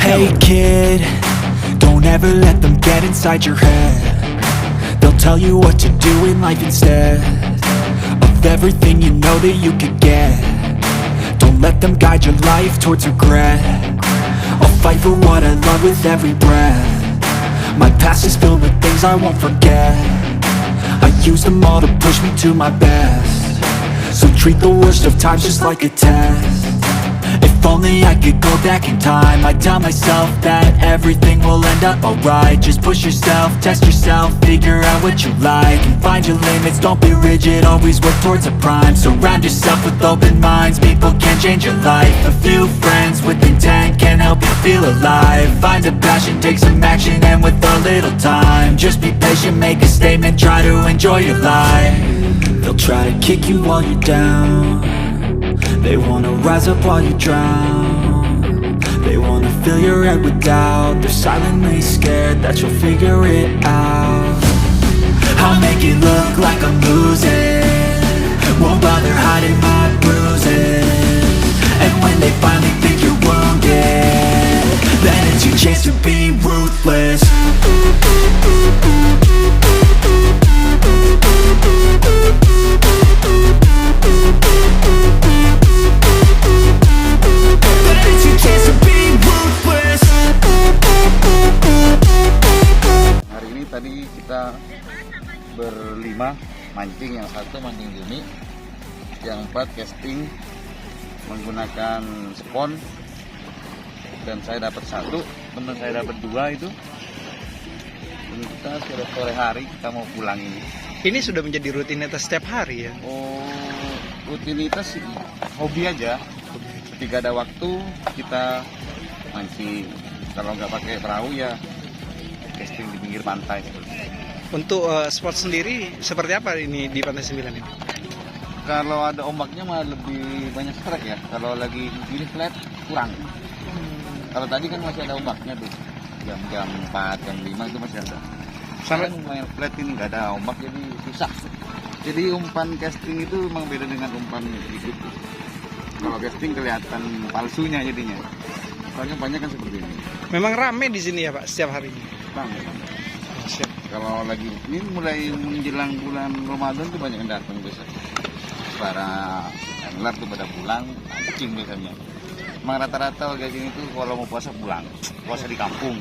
Hey kid, don't ever let them get inside your head. They'll tell you what to do in life instead of everything you know that you could get. Don't let them guide your life towards regret. I'll fight for what I love with every breath. My past is filled with things I won't forget. I use them all to push me to my best. So treat the worst of times just like a test. If only I could go back in time, I'd tell myself that everything will end up alright. Just push yourself, test yourself, figure out what you like, and find your limits, don't be rigid, always work towards a prime. Surround yourself with open minds, people can change your life. A few friends with intent can help you feel alive. Find a passion, take some action, and with a little time, just be patient, make a statement, try to enjoy your life. They'll try to kick you while you're down. They wanna rise up while you drown. They wanna fill your head with doubt. They're silently scared that you'll figure it out. I'll make it look like I'm losing, won't bother hiding my bruises. And when they finally think you're wounded, then it's your chance to be ruthless. Hari ini tadi kita berlima mancing, yang satu mancing jumi, yang empat casting menggunakan spon, dan saya dapat satu, teman saya dapat dua itu. Dan kita sudah sore hari kita mau pulang ini. Ini sudah menjadi rutinitas setiap hari ya? Oh, rutinitas hobi aja. Ketika ada waktu kita mancing. Kalau nggak pakai perahu ya casting di pinggir pantai. Untuk spot sendiri seperti apa ini di Pantai 9 ini? Kalau ada ombaknya mah lebih banyak strike ya. Kalau lagi gini flat kurang. Kalau tadi kan masih ada ombaknya tuh. Jam 4, jam 5 itu masih ada. Sampai main flat ini nggak ada ombak jadi susah. Jadi umpan casting itu memang beda dengan umpan hidup. Kalau casting kelihatan palsunya jadinya. Soalnya banyak kan seperti ini. Memang rame di sini ya Pak setiap hari ini? Rame. Siap. Kalau lagi ini mulai menjelang bulan Ramadan tuh banyak yang datang biasa. Para angler tuh pada pulang mancing biasanya. Emang rata-rata warga sini tuh kalau mau puasa pulang, puasa di kampung.